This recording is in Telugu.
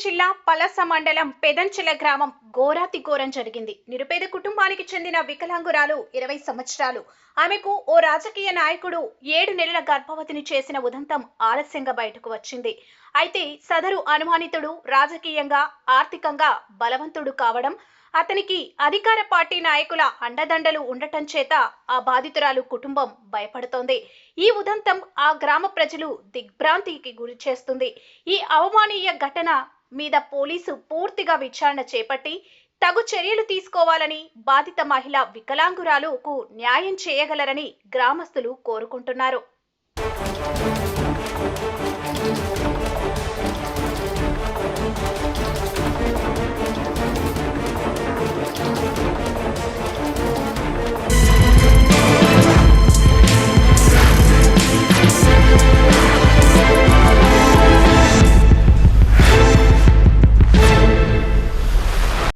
జిల్లా పలస మండలం పెదంచెల గ్రామం ఘోరాతి ఘోరం జరిగింది. నిరుపేద కుటుంబానికి చెందిన వికలాంగురాలు 20 సంవత్సరాలు. ఆమెకు ఓ రాజకీయ నాయకుడు 7 నెలల గర్భవతిని చేసిన ఉదంతం ఆలస్యంగా బయటకు వచ్చింది. అయితే సదరు అనుమానితుడు రాజకీయంగా, ఆర్థికంగా బలవంతుడు కావడం, అతనికి అధికార పార్టీ నాయకుల అండదండలు ఉండటం చేత ఆ బాధితురాలు కుటుంబం భయపడుతోంది. ఈ ఉదంతం ఆ గ్రామ ప్రజలు దిగ్భ్రాంతికి గురి చేస్తుంది. ఈ అవమానీయ ఘటన మీద పోలీసు పూర్తిగా విచారణ చేపట్టి తగు చర్యలు తీసుకోవాలని, బాధిత మహిళ వికలాంగురాలుకు న్యాయం చేయగలరని గ్రామస్తులు కోరుకుంటున్నారు.